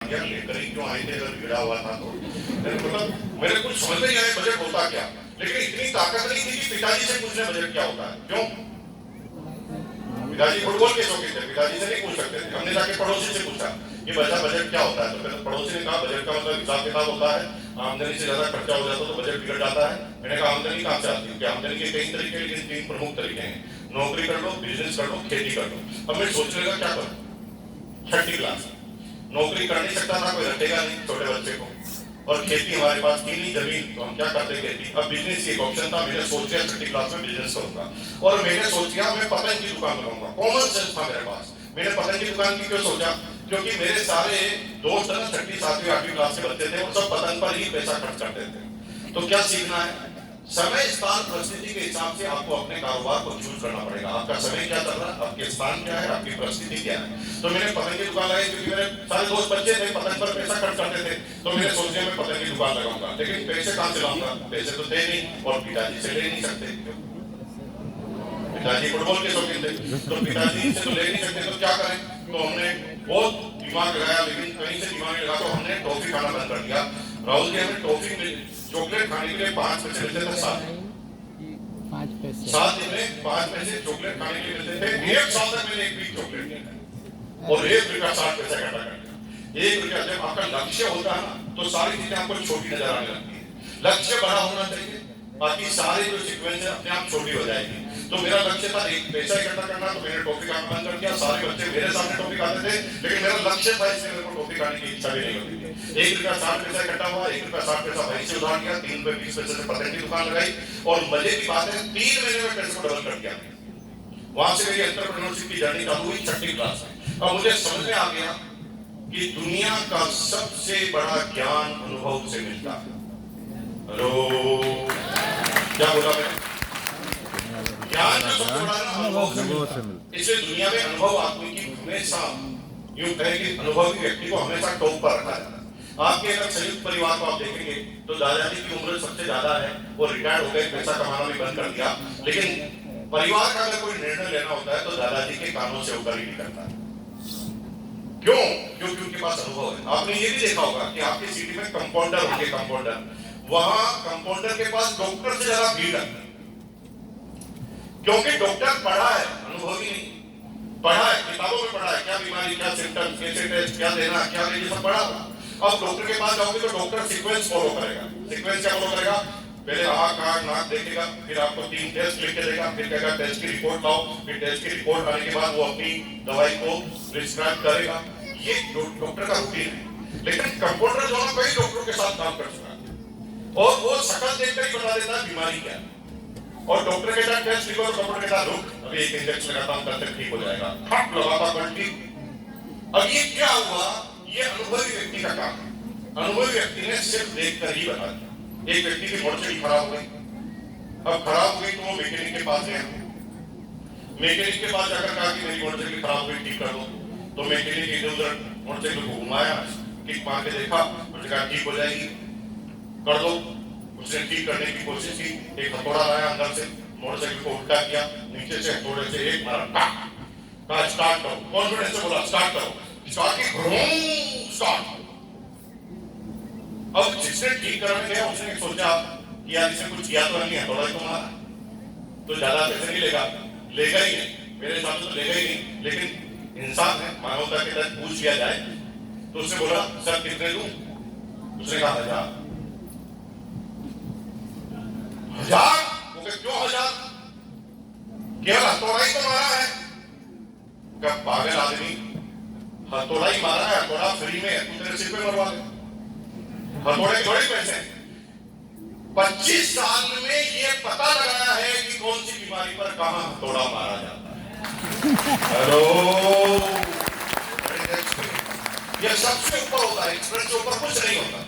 दिया, लेकर ही क्यों आए थे अगर बिगड़ा हुआ था तो। मतलब मेरे कुछ समझ नहीं आया बजट होता क्या, लेकिन इतनी ताकत नहीं थी कि पिताजी से पूछने बजट क्या होता है। क्यों? पिताजी फुटबॉल के शौकीन थे, पिताजी से नहीं पूछ सकते थे। हमने जाके पड़ोसी से पूछा कि बच्चा बजट क्या होता है, तो फिर पड़ोसी ने कहा बजट का मतलब हिसाब किताब होता है, आमदनी से ज्यादा खर्चा हो जाता तो बजट बिगड़ जाता है। मैंने कहा आमदनी कहाँ से आती है? आमदनी के कई तरीके, लेकिन 3 प्रमुख तरीके हैं, नौकरी कर लो, बिजनेस कर लो, खेती कर लो। अब मैं सोचने लगा क्या करूं, 6ठी क्लास, नौकरी कर नहीं सकता था, कोई रटेगा नहीं छोटे बच्चे को, और खेती हमारे पास थी नहीं जमीन, तो हम क्या करते खेती। अब बिजनेस एक ऑप्शन था, मैंने सोच लिया 6ठी क्लास में बिजनेस करूंगा, और मैंने सोच लिया मैं पतंग की दुकान लगाऊंगा। कॉमन सेंस था मेरे पास। मैंने पतंग की दुकान की क्यों सोचा, क्योंकि मेरे सारे दोस्त ना 6ठी 7वीं 8वीं क्लास के बच्चे थे, और सब पतंग पर ही पैसा खर्च करते थे। तो क्या सीखना है, समय स्थान परिस्थिति के हिसाब से आपको अपने कारोबार को चूज करना पड़ेगा। आपका समय क्या चल रहा है, आपके स्थान क्या है, आपकी परिस्थिति क्या है। तो मैंने पतंग की दुकान लगाई, क्योंकि मेरे सारे दोस्त बच्चे थे, पतंग पर पैसा खर्च करते थे, तो मैंने सोचा मैं पतंग की दुकान लगाऊंगा। लेकिन पैसे कहां से लाऊंगा, पैसे तो थे नहीं, और पिताजी से ले नहीं सकते, पिताजी फुटबॉल के शौकीन थे, तो पिताजी से तो ले नहीं सकते, तो क्या करें। तो हमने बहुत दिमाग लगाया, लेकिन कहीं से दिमाग नहीं लगा, तो हमने टॉफी खाना बंद कर दिया। राहुल जी, हमें टॉफी चॉकलेट खाने के लिए 5 पैसे मिलते थे, 7 दिन में 5 पैसे चॉकलेट खाने के लिए मिलते थे। 1 साल तक मैंने 1 वीक चॉकलेट लिया, और 1 रुपया 60 पैसा इकट्ठा कर दिया। 1 रुपया, जब आपका लक्ष्य होता है ना, तो सारी चीजें आपको छोटी नजर आने लगती है। लक्ष्य बड़ा होना चाहिए, बाकी सारे जो सीक्वेंस है अपने आप छोटी हो जाएगी। तो मेरा लक्ष्य था 1 पैसा इकट्ठा करना, तो मैंने टॉफी खाना बंद कर दिया। सारे बच्चे मेरे सामने टॉफी खाते थे, लेकिन मेरा लक्ष्य था, इसलिए मेरे को टॉफी खाने की इच्छा भी नहीं होती थी। 1 रुपया 60 पैसा इकट्ठा हुआ, 1 रुपया 60 पैसा भाई से उधार लिया, 3 रुपये 20 पैसे से पतंग की दुकान लगाई, और मजे की बात है 3 महीने में पैसे को डबल कर दिया। वहां से मेरी एंटरप्रेन्योरशिप की जर्नी चालू हुई 6ठी क्लास में। अब मुझे समझ में आ गया कि दुनिया का सबसे बड़ा ज्ञान अनुभव से मिलता है। हेलो, क्या बोला मैंने? ज्ञान का सबसे बड़ा अनुभव से मिलता है। इसलिए दुनिया में अनुभव आदमी की हमेशा, यूं कहे कि अनुभवी व्यक्ति को हमेशा टॉप पर रखा जाता है। आपके अगर संयुक्त परिवार को आप देखेंगे तो दादाजी की उम्र सबसे ज्यादा है, वो रिटायर्ड हो गए, पैसा कमाना भी बंद कर दिया, लेकिन परिवार का अगर कोई निर्णय लेना होता है तो दादाजी के कानों से ऊपर ही निकलता है। क्यों? क्योंकि उनके पास अनुभव है। आपने ये भी देखा होगा कि आपकी सिटी में कंपाउंडर होंगे, कंपाउंडर, वहां कंपाउंडर के पास डॉक्टर से ज्यादा भीड़ है, क्योंकि डॉक्टर पढ़ा है, अनुभवी नहीं। पढ़ा है, किताबों में पढ़ा है, क्या बीमारी, क्या सिम्टम्स, कैसे टेस्ट, क्या देना, क्या नहीं, ये सब पढ़ा। अब डॉक्टर के पास जाओगे तो डॉक्टर सीक्वेंस फॉलो करेगा। सीक्वेंस क्या फॉलो करेगा? पहले आँख कान नाक देखेगा, फिर आपको 3 टेस्ट लिख के देगा, फिर कहेगा टेस्ट की रिपोर्ट लाओ, फिर टेस्ट की रिपोर्ट आने के बाद वो अपनी दवाई को प्रिस्क्राइब करेगा। ये डॉक्टर का रूटीन है। लेकिन कंपाउंडर जो है कई डॉक्टरों के साथ काम कर चुका है, और वो शक्ल देखकर ही बता देता है बीमारी क्या है। और डॉक्टर के साथ टेस्ट लिखो तो कंपाउंडर के साथ रुक, अभी एक इंजेक्शन लगाता हूं, कल तक ठीक हो जाएगा, हट लगाता पलटी। अब ये क्या हुआ? ये अनुभवी व्यक्ति का काम है। अनुभवी व्यक्ति ने सिर्फ देखकर ही बता दिया। एक व्यक्ति की मोटरसाइकिल खराब हो गई, अब खराब हो गई तो वो मैकेनिक के पास गया। मैकेनिक के पास जाकर कहा कि मेरी मोटरसाइकिल खराब हो गई, ठीक कर दो। तो मैकेनिक इधर उधर मोटरसाइकिल को घुमाया, किक मार के देखा, उसने कहा ठीक हो जाएगी, कर दो। उसने ठीक करने की कोशिश की, एक हथौड़ा लाया अंदर से, मोटरसाइकिल को उल्टा किया, नीचे से हथौड़े से एक मारा, कहा स्टार्ट करो, कॉन्फिडेंस से बोला स्टार्ट करो, स्टार्ट की स्टार्ट। अब जिसने ठीक करने गया उसने सोचा कि यार इसने कुछ किया तो नहीं है, हथौड़ा तो मारा, तो ज्यादा पैसे नहीं लेगा, लेगा ही नहीं, मेरे हिसाब से तो लेगा ही नहीं। लेकिन इंसान है, मानवता के तहत पूछ लिया जाए तो उसने बोला सर कितने दूं? उसने कहा 1000। 1000? क्यों 1000? केवल हथौड़ा ही तो मारा है। कब पागल आदमी, हथौड़ा ही मारा है, हथौड़ा फ्री में है, तू तेरे सिर पे मरवा दे, हथौड़े के थोड़े पैसे। 25 साल में ये पता लगाया है कि कौन सी बीमारी पर कहां हथौड़ा मारा जाता है। हेलो, ये सबसे ऊपर होता है, एक्सप्रेस के ऊपर कुछ नहीं होता।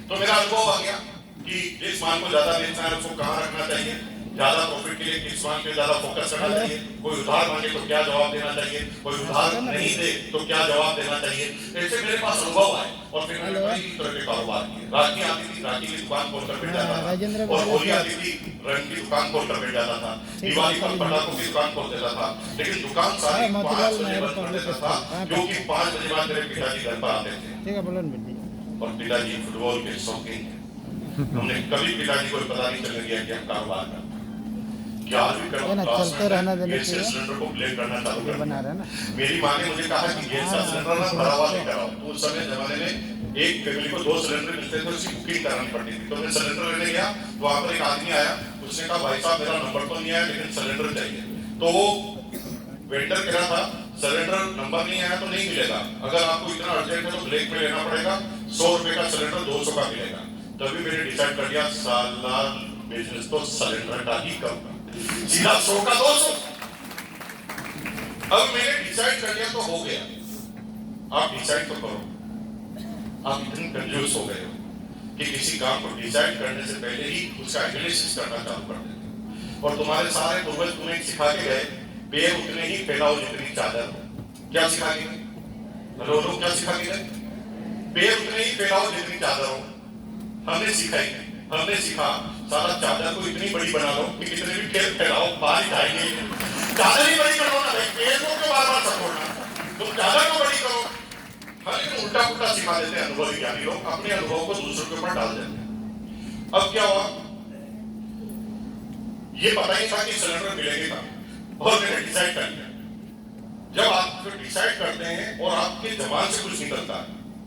तो मेरा अनुभव आ गया कि जिस माल को ज्यादा बेचना है उसको कहां रखना चाहिए, ज्यादा प्रॉफिट के लिए किस माल पे ज्यादा फोकस करना चाहिए, कोई उधार मांगे तो क्या जवाब देना चाहिए, कोई उधार नहीं दे तो क्या जवाब देना चाहिए। ऐसे मेरे पास अनुभव आए और फिर मैंने कई तरह के कारोबार किए। राखी आती थी, राखी की दुकान खोलकर बैठ जाता था, और होली आती थी, रंग की दुकान खोलकर बैठ जाता था, दिवाली पर पटाखों की दुकान खोल देता था। लेकिन दुकान सारी 5 बजे बंद कर देता था, क्योंकि 5 बजे बाद मेरे पिताजी घर पर आते थे। और पिताजी फुटबॉल के शौकीन थे। हमने कभी पिताजी को पता नहीं चलने दिया कि हम कारोबार करते हैं। क्या भी चलते रहना देना चाहिए। सिलेंडर को ब्लेम करना चालू कर बना रहा है ना। मेरी माँ ने मुझे कहा कि गैस का सिलेंडर ना भरा हुआ लेकर आओ। तो उस समय जमाने में एक फैमिली को 2 सिलेंडर मिलते थे, उसकी बुकिंग करानी पड़ती थी। तो मैं सिलेंडर लेने गया, तो वहां पर एक आदमी आया, उसने कहा भाई साहब मेरा नंबर तो नहीं आया लेकिन सिलेंडर चाहिए। तो वो वेंडर कह रहा था सिलेंडर नंबर नहीं आया तो नहीं मिलेगा, अगर आपको इतना अर्जेंट है तो ब्लैक में लेना पड़ेगा, 100 रुपए का सिलेंडर 200 का मिलेगा। तभी मैंने डिसाइड कर लिया साला बिजनेस तो सिलेंडर का ही करूंगा, सीधा 100 का 200। अब मैंने डिसाइड कर लिया तो हो गया। आप डिसाइड तो करो। आप इतने कंफ्यूज हो गए हो कि किसी काम को डिसाइड करने से पहले ही उसका एनालिसिस करना चालू कर देते। और तुम्हारे सारे पूर्वज तुम्हें सिखा के गए, पैर उतने ही फैलाओ जितनी चादर हो। क्या सिखा के गए? हेलो लोग, क्या सिखा के गए? पैर उतने ही फैलाओ जितनी चादर हो। हमने सिखाई, हमने सीखा सारा चादर को इतनी बड़ी बना लो कि कितने भी पैर फैलाओ बाहर जाएंगे। चादर ही बड़ी करो ना भाई, पैर को क्यों बार-बार सपोर्टना? तुम चादर को बड़ी करो। हाँ, लेकिन उल्टा-पुल्टा सिखा देते हैं अनुभवी ज्ञानी लोग, अपने अनुभव को दूसरों के ऊपर डाल देते हैं। अब क्या हुआ? ये पता ही था कि सिलेंडर मिलेगा था, और मैंने डिसाइड कर लिया। जब आप डिसाइड करते हैं और आपके जबान से कुछ निकलता है,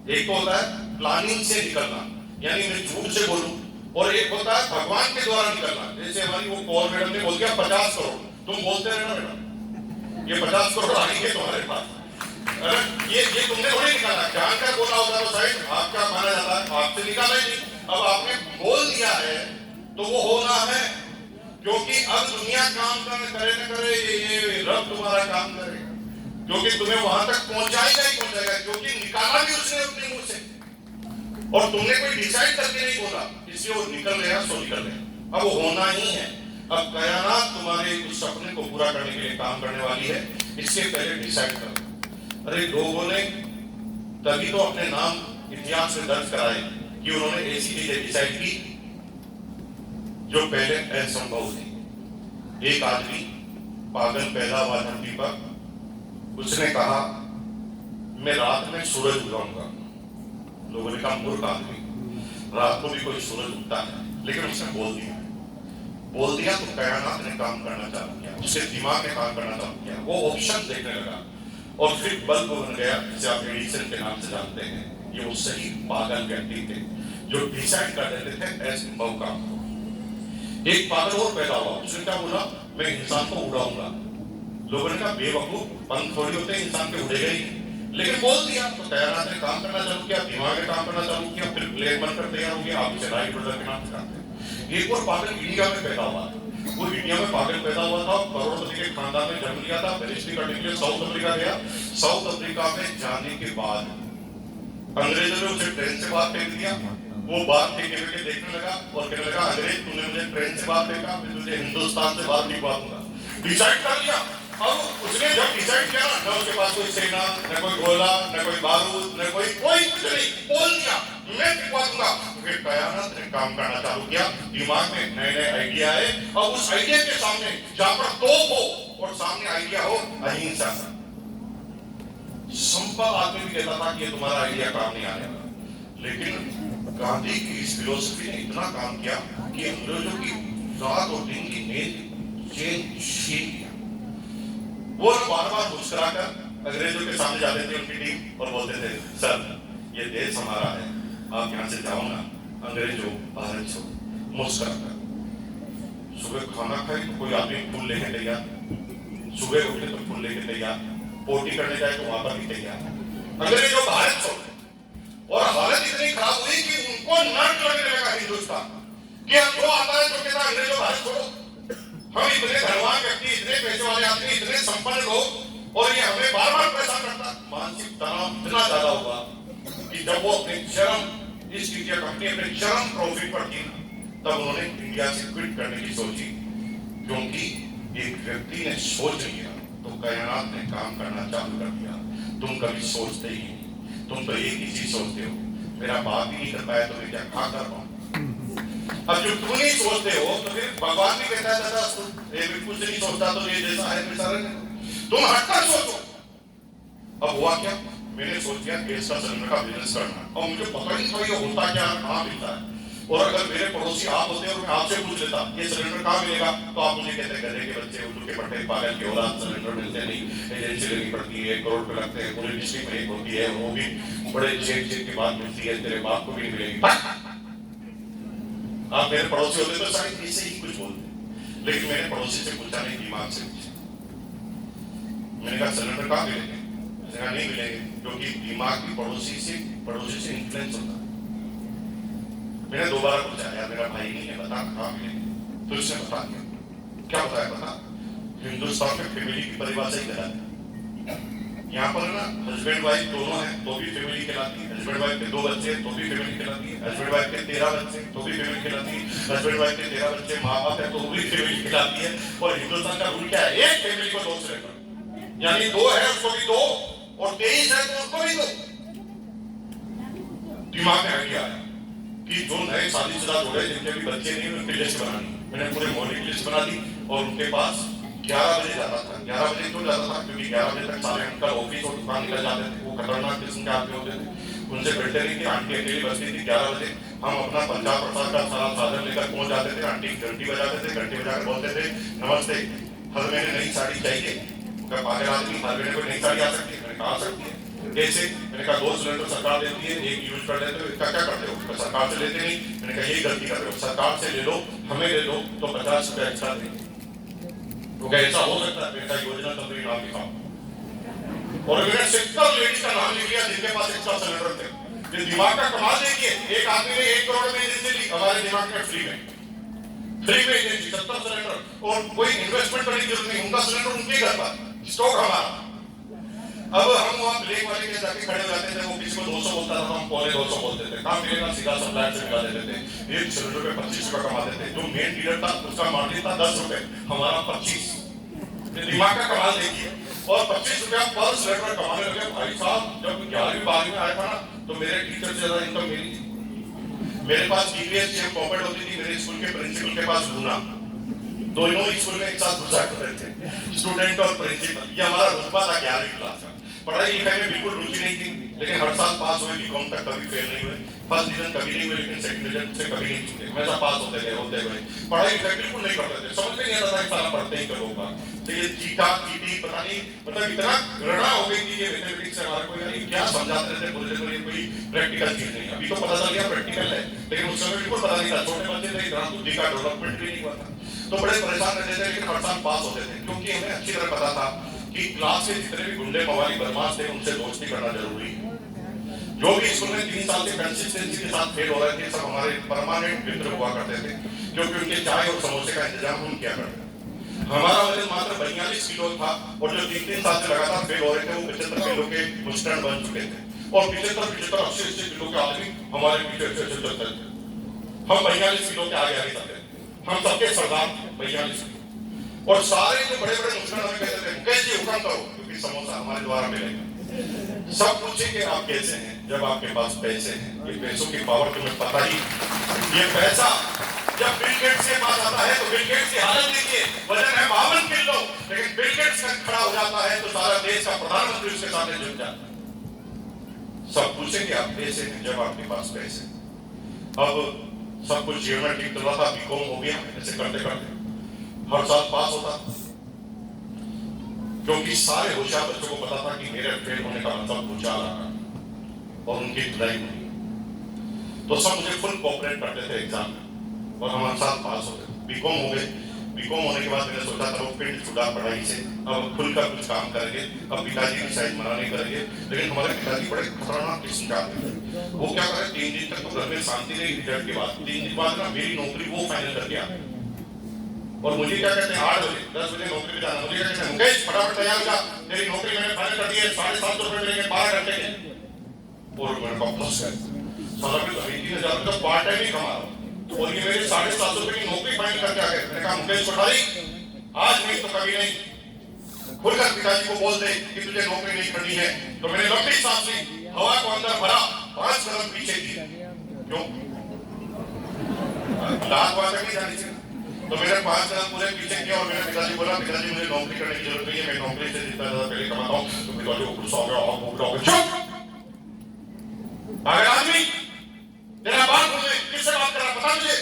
एक तो होता है प्लानिंग से निकलना, यानी मैं झूठ से बोलूं, और एक होता है भगवान के द्वारा निकलना। जैसे हमारी वो कौर मैडम ने बोल दिया 50 करोड़, तुम बोलते रहना मैडम ये 50 करोड़ आएंगे तुम्हारे पास। ये तुमने थोड़ी निकाला, जानकर बोला होता तो शायद आपका माना जाता है, आपसे निकाला ही नहीं। अब आपने बोल दिया है तो वो होना है, क्योंकि अब दुनिया काम करे न करे, ये रब तुम्हारा काम करेगा, क्योंकि तुम्हें वहां तक पहुंचाएगा ही पहुंचाएगा, क्योंकि निकाला भी उसने अपने मुंह से, और तुमने कोई डिसाइड करके नहीं बोला, इसलिए वो निकल गया सो निकल गया। अब वो होना ही है। अब कायनात तुम्हारे उस सपने को पूरा करने के लिए काम करने वाली है, इससे पहले डिसाइड करो। अरे लोगों ने तभी तो अपने नाम इतिहास में दर्ज कराए कि उन्होंने ऐसी चीजें डिसाइड की जो पहले असंभव थी। एक आदमी पागल पैदा हुआ धरती पर, उसने कहा मैं रात में सूरज उगाऊंगा। लोगों ने कहा मूर्ख आदमी, रात को भी कोई सूरज उगता है, लेकिन उसने बोल दिया तो कायनात ने काम करना चालू किया, उसके दिमाग ने काम करना चालू किया, वो ऑप्शन देखने लगा, और फिर बल्ब बन गया, जिसे आप एडिसन के नाम से जानते हैं। ये वो सही पागल व्यक्ति थे जो डिसाइड कर देते थे असंभव काम को। एक पागल और पैदा हुआ, उसने क्या बोला, मैं इंसान को उड़ाऊंगा। लोगों ने कहा बेवकूफ, पंख थोड़ी होते हैं, इंसान के उड़ेगा ही, लेकिन बोल दिया तो कायनात ने काम करना चालू किया, दिमाग ने काम करना चालू किया, फिर प्लेन बनकर तैयार हो गया। आप इसे राइट ब्रदर के नाम से जानते हैं। एक और पागल इंडिया में पैदा हुआ, वो इंडिया में पागल पैदा हुआ था, करोड़पति के खानदान में जन्म लिया था, पीएचडी करने के लिए साउथ अफ्रीका गया। साउथ अफ्रीका में जाने के बाद अंग्रेजों ने उसे ट्रेन से बाहर फेंक दिया। वो बाहर फेंके फेंके देखने लगा और कहने लगा, अंग्रेज तूने मुझे ट्रेन से बाहर फेंका, मैं तुझे हिंदुस्तान से बाहर फेंकवा दूंगा। डिसाइड कर लिया। अब उसने जब डिसाइड किया ना, उसके पास कोई सेना, न कोई गोला, न कोई बारूद, न कोई कुछ नहीं, बोल दिया मैं फेंकवा दूंगा। फिर कायनात ने काम करना चालू किया, दिमाग में नए नए आइडिया आए, और उस आइडिया के सामने जहां पर तोप हो और सामने आइडिया हो अहिंसा। सिंपल आदमी भी कहता था कि ये तुम्हारा आइडिया काम नहीं आने वाला, लेकिन गांधी की इस फिलोसफी ने इतना काम किया कि अंग्रेजों की रात और दिन की नींद चेंज छीन लिया। वो बार-बार मुस्कुराकर अंग्रेजों के सामने जाते थे, उनकी टीम, और बोलते थे, सर ये देश हमारा है, आप यहाँ से जाओ ना, अंग्रेजों भारत छोड़ो। मुस्कुराकर सुबह खाना खाए तो कोई आदमी फूल लेके तैयार, सुबह उठे तो फूल लेके तैयार, पोटी करने जाए तो वहां पर भी तैयार। अंग्रेजों भारत छोड़ो। और हालत इतनी खराब हुई कि उनको नर्क लगने लगा हिंदुस्तान, कि हम जो आता है तो कहता अंग्रेजों भारत छोड़ो। हम इतने धनवान व्यक्ति, इतने पैसे वाले आदमी, इतने संपन्न लोग, और ये हमें बार बार पैसा करता। मानसिक तनाव इतना ज्यादा हुआ कि जब वो अपने चरम ईस्ट इंडिया कंपनी अपने चरम प्रॉफिट पर थी, तब उन्होंने इंडिया से क्विट करने की सोची, क्योंकि एक व्यक्ति ने सोच लिया तो कायनात ने काम करना चालू कर दिया। तुम कभी सोचते ही नहीं, तुम तो एक ही चीज सोचते हो, मेरा बाप ही नहीं कर पाया तो मैं क्या खा कर पाऊं? अब जो तुम नहीं सोचते हो तो फिर भगवान भी कहता है दादा ये बिल्कुल से नहीं सोचता तो ये जैसा है वैसा रहने दो। तुम हटकर सोचो। अब हुआ क्या, मैंने सोच लिया गैस का सिलेंडर का बिजनेस करना, और मुझे पता नहीं था ये होता क्या, कहाँ मिलता है। और अगर मेरे पड़ोसी आप होते और मैं आपसे पूछ लेता ये सिलेंडर कहाँ मिलेगा, तो आप मुझे कहते गधे के बच्चे, उल्लू के पट्टे, पागल के औलाद, सिलेंडर मिलते नहीं, एजेंसी लेनी पड़ती है, 1 करोड़ रुपए लगते हैं, पूरे डिस्ट्रिक्ट में एक होती है, वो भी बड़े चेक के बाद मिलती है, तेरे बाप को भी नहीं मिलेगी। आप मेरे पड़ोसी होते तो शायद ऐसे ही कुछ बोलते, लेकिन मैंने पड़ोसी से पूछा नहीं, दिमाग से पूछा। मैंने कहा सिलेंडर कहाँ मिलेंगे? मैंने कहा नहीं मिलेंगे, क्योंकि दिमाग भी पड़ोसी से इन्फ्लुएंस होता है। मैंने दोबारा पूछा, यार मेरा भाई नहीं है, बता कहाँ मिलेंगे? तो उसने बता दिया। क्या बताया पता? हिंदुस्तान में फैमिली की परिभाषा ही गलत है। यहाँ पर ना हस्बैंड वाइफ दोनों हैं तो भी फैमिली कहलाती है, हस्बैंड वाइफ के 2 बच्चे तो भी फैमिली कहलाती है, हस्बैंड वाइफ के 13 बच्चे तो भी फैमिली कहलाती है, हस्बैंड वाइफ के 13 बच्चे माँ बाप है तो भी फैमिली कहलाती है। और हिंदुस्तान का रूल क्या है? एक फैमिली को 2 सिलेंडर, यानी 2 है उसको भी 2, और 23 है तो उसको भी 2। दिमाग में आइडिया आया कि जो नए शादीशुदा जोड़े जिनके भी बच्चे नहीं उनकी लिस्ट बनानी। मैंने पूरे मोहल्ले की लिस्ट बना दी और उनके पास 11 बजे जाता था। 11 बजे क्यों जाता था? क्योंकि 11 बजे तक सारे अंकल ऑफिस और दुकान निकल जाते थे। वो खतरनाक किस्म के आदमी होते थे, उनसे बैठते नहीं थे। आंटी अकेली बचती थी। 11 बजे हम अपना पंजाब प्रसाद का सारा साधन लेकर पहुंच जाते थे। आंटी घंटी बजाते थे, घंटी बजाकर बोलते थे नमस्ते, हर महीने नई साड़ी चाहिए। उनका पागल आदमी, हर महीने कोई नई साड़ी आ सकती है? मैंने कहा आ सकती है। कैसे? मैंने कहा 2 सिलेंडर सरकार देती है, 1 यूज कर लेते हो, इसका क्या करते हो? सरकार से लेते नहीं। मैंने कहा यही गलती कर रहे हो, सरकार से ले लो, हमें दे दो तो 50 रुपए एक्स्ट्रा देंगे। तो क्या ऐसा हो सकता है? बेटा योजना कंपनी नाम लिखा और मैंने 70 लेडीज का नाम लिख लिया जिनके पास एक्स्ट्रा सिलेंडर थे। ये दिमाग का कमाल देखिए, एक आदमी ने 1 करोड़ में एजेंसी ली हमारे दिमाग में, फ्री में एजेंसी 70 सिलेंडर, और कोई इन्वेस्टमेंट करने की जरूरत नहीं, उनका सिलेंडर उनके घर पर स्टॉक हमारा। अब हम वहाँ ब्रेक वाले के जाके खड़े हो जाते थे, वो किसी को 200 बोलता था, हम 250 बोलते थे। काम मिलेगा सीधा सप्लायर से मिला देते थे। 1 सिलेंडर पे 25 रुपए कमा देते। जो मेन डीलर था उसका मार्जिन था 10 रुपए, हमारा 25। दिमाग का कमाल देखिए। और 25 रुपया पर सिलेंडर कमाने लगे। भाई साहब जब 11वीं 12वीं में आया था ना तो मेरे टीचर से ज्यादा इनकम मेरी थी। मेरे पास टीवीएस की पॉकेट होती थी, मेरे स्कूल के प्रिंसिपल के पास लूना, दोनों स्कूल में एक साथ घुसा करते थे, स्टूडेंट और प्रिंसिपल। ये हमारा रुतबा था 11वीं क्लास का। पढ़ाई लिखाई में बिल्कुल रुचि नहीं थी, लेकिन हर साल पास हुए, बीकॉम तक कभी फेल नहीं हुए, फर्स्ट डिवीजन कभी नहीं हुए, लेकिन सेकंड डिवीजन से कभी नहीं छूटे, हमेशा पास होते गए। पढ़ाई लिखाई बिल्कुल नहीं करते थे, समझ में नहीं आता था कि सारा पढ़ते ही करोगा। तो ये चीटा चीटी पता नहीं, मतलब इतना घृणा हो गई कि ये मैथमेटिक्स से हमारे को यानी क्या समझाते थे, बोलते थे ये कोई प्रैक्टिकल चीज नहीं। अभी तो पता चल गया प्रैक्टिकल है, लेकिन उस समय बिल्कुल पता नहीं था। छोटे बच्चे थे, इतना बुद्धि का डेवलपमेंट भी नहीं हुआ था, तो बड़े परेशान रहते थे, लेकिन हर साल पास होते थे। क्योंकि हमें अच्छी तरह पता था कि क्लास के जितने भी गुंडे मवाली बदमाश थे उनसे दोस्ती करना जरूरी है। जो भी स्कूल में 3 साल के कंसिस्टेंसी के साथ फेल हो रहे थे, सब हमारे परमानेंट मित्र हुआ करते थे, क्योंकि उनके चाय और समोसे का इंतजाम हम किया करते। हमारा वजन मात्र 42 किलो था, और जो 3 साल से लगातार फेल हो रहे थे वो 75 किलो के मुस्टैंड बन चुके थे, और 75 80 किलो के आदमी हमारे पीछे चलते थे। हम 42 किलो के आगे चलते थे, हम सबके सरदार 42। और सारे जो बड़े बड़े मुस्लिम हमें कहते थे कैसे हुक्म करो, क्योंकि समोसा हमारे द्वारा मिलेगा। सब पूछेंगे आप कैसे हैं, जब आपके पास पैसे हैं। ये पैसों की पावर तुम्हें पता ही। ये पैसा जब बिल गेट्स के पास आता है तो बिल गेट्स की हालत देखिए, वजन है 52 किलो, लेकिन बिल गेट्स खड़ा हो जाता है तो सारा देश का प्रधानमंत्री उसके साथ जुड़ जाता है। सब पूछेंगे आप कैसे हैं, जब आपके पास पैसे। अब सब कुछ जीवन में ठीक चल रहा था, बीकॉम हो गया, ऐसे करते करते हर साल पास होता, क्योंकि सारे होशियार बच्चों को पता था कि मेरे फेल होने का मतलब होशियार रहा और उनकी धुलाई हुई, तो सब मुझे फुल कोऑपरेट करते थे एग्जाम में, और हम हर साल पास होते। बीकॉम हो गए। बीकॉम होने के बाद मैंने सोचा था वो पिंड छुड़ा पढ़ाई से, अब खुल कर कुछ काम करेंगे। अब पिताजी भी शायद मना नहीं करेंगे, लेकिन हमारे पिताजी बड़े खतरनाक किस्म के आदमी थे। वो क्या करे, 3 दिन तक तो घर में शांति नहीं। रिजल्ट के बाद 3 दिन बाद ना मेरी नौकरी वो फाइनल करके आ, और मुझे क्या कहते हैं 8 बजे 10 बजे नौकरी पे जाना। मुझे क्या कहते हैं मुकेश फटाफट तैयार हो जा, तेरी नौकरी मैंने फाइनल कर दी है, 750 रुपए मिलेंगे 12 घंटे के। और मेरे को फंस गए, साला भी 3,000 रुपए पार्ट टाइम ही कमा रहा हूं, और ये मेरे 750 रुपए की नौकरी फाइनल करके आ गए। मैंने कहा मुकेश कोठारी आज नहीं तो कभी नहीं, खुलकर पिताजी को बोल दे कि तुझे नौकरी नहीं करनी है। तो मैंने लंबी सांस ली, हवा को अंदर भरा 5 कदम पीछे किए। क्यों? लात बात नहीं जानी चाहिए। तो मैंने 5 कदम पूरे पीछे किया और मेरे पिताजी बोला, पिताजी मुझे नौकरी करने की जरूरत नहीं है, मैं नौकरी से जितना ज्यादा पहले कमाता हूँ। तो पिताजी को गुस्सा हो गया और बोल रहा, चुप! अगर आदमी तेरा बाप मुझे किससे बात कर रहा पता मुझे?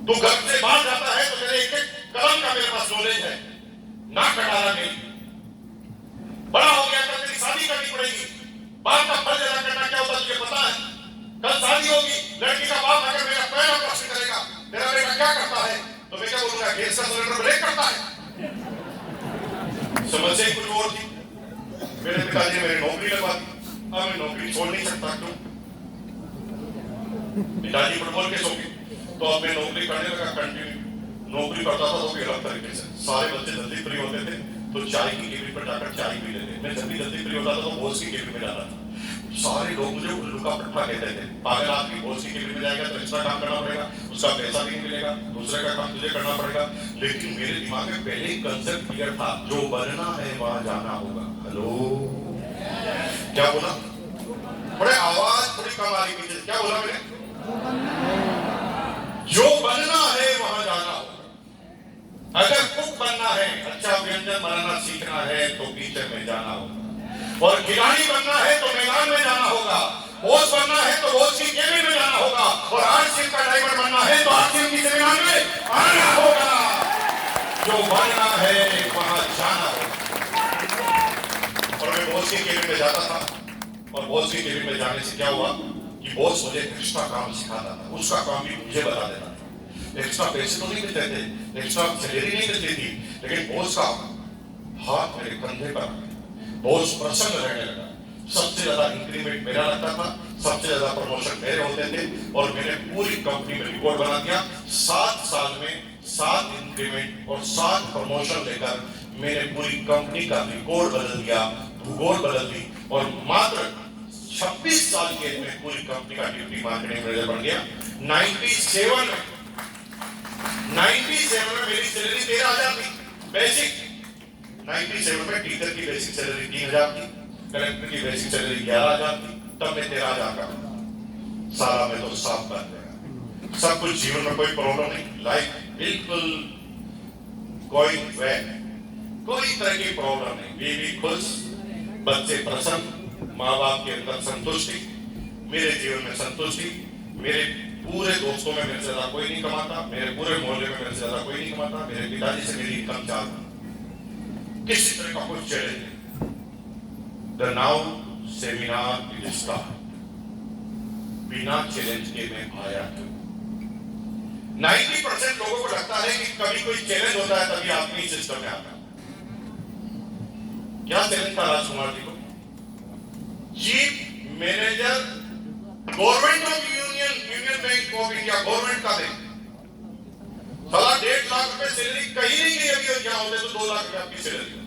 तू घर से बाहर जाता है तो तेरे एक एक कदम का मेरे पास नॉलेज है। ना कटारा नहीं, बड़ा हो गया कल तेरी शादी करनी पड़ेगी। बाप का फर्ज अदा करना क्या होता है तुझे पता है? कल शादी होगी, लड़की का बाप अगर मेरा पहला प्रश्न करेगा तेरा बेटा क्या करता है, तो मैं क्या बोलूंगा? गैस का सिलेंडर ब्रेक करता है। समस्या कुछ और थी। मेरे पिताजी ने मेरी नौकरी लगवा दी। अब मैं नौकरी छोड़ नहीं सकता। क्यों? पिताजी फुटबॉल के शौकीन, तो अब मैं नौकरी करने लगा। कंटिन्यू नौकरी करता था तो भी अलग तरीके से। सारे बच्चे जल्दी फ्री होते थे तो चाय की केबिन पर जाकर चाय पी लेते। मैं जब भी जल्दी फ्री होता था तो बॉस की केबिन में जाता था। सारे लोग मुझे उल्लू का पट्टा कहते थे। पागल आदमी बॉस की केबिन में जाएगा तो एक्स्ट्रा काम करना पड़ेगा, उसका पैसा भी नहीं मिलेगा, दूसरे का काम तुझे करना पड़ेगा। लेकिन मेरे दिमाग में पहले ही कंसेप्ट क्लियर था, जो बनना है वहां जाना होगा। हेलो, क्या बोला? बड़े आवाज थोड़ी कम आ रही पीछे। क्या बोला मैंने? जो बनना है वहां जाना होगा। अगर कुक बनना है, अच्छा व्यंजन बनाना सीखना है तो किचन में जाना होगा। और खिलाड़ी बनना है तो मैदान में जाना होगा। बॉस बनना है तो बॉस की केबिन में जाना होगा। और आरसीएम का ड्राइवर बनना है तो आरसीएम की सेमिनार में आना होगा। जो बनना है वहां जाना होगा। और मैं बॉस की केबिन में जाता था और बॉस की केबिन में जाने से क्या हुआ कि बॉस मुझे एक्स्ट्रा काम सिखाता था, उसका काम भी मुझे बता देता था। एक्स्ट्रा पैसे तो नहीं देते थे, एक्स्ट्रा सैलरी नहीं देती थी, लेकिन बॉस का हाथ मेरे कंधे पर, बॉस प्रसन्न रहने लगा। सबसे ज्यादा इंक्रीमेंट मेरा लगता था, सबसे ज्यादा प्रमोशन मेरे होते थे। और मैंने पूरी कंपनी में रिकॉर्ड बना दिया। 7 साल में 7 इंक्रीमेंट और 7 प्रमोशन लेकर मैंने पूरी कंपनी का रिकॉर्ड बदल दिया, भूगोल बदल दी। और मात्र 26 साल की एज में पूरी कंपनी का डिप्टी मार्केटिंग मैनेजर बन गया। 97 में मेरी सैलरी 13,000 थी बेसिक। 97 में टीचर की बेसिक सैलरी 3,000 थी, कलेक्टर की बेसिक सैलरी 11,000 थी। तब मैं 13,000 का सारा में तो साफ कर देगा। सब कुछ जीवन में कोई प्रॉब्लम नहीं, लाइफ बिल्कुल गोइंग वेल, कोई तरह की प्रॉब्लम नहीं। बीवी खुश, बच्चे प्रसन्न, माँ बाप के अंदर संतुष्टि, मेरे जीवन में संतुष्टि। मेरे पूरे दोस्तों में मेरे से ज्यादा कोई नहीं कमाता, मेरे पूरे मोहल्ले में मेरे से ज्यादा कोई नहीं कमाता। मेरे पिताजी से मेरी इनकम 4 किसी तरह का कोई चैलेंज नहीं। The now seminar is start. बिना चैलेंज के मैं आया क्यों? 90% लोगों को लगता है कि कभी कोई चैलेंज होता है तभी आदमी सिस्टम में आता है। क्या चैलेंज था राजकुमार जी को? Chief manager government of union bank of India, government का बैंक। 1.5 लाख रुपए सैलरी कहीं नहीं गई। अभी क्या होते तो 2 लाख रुपए आपकी सैलरी।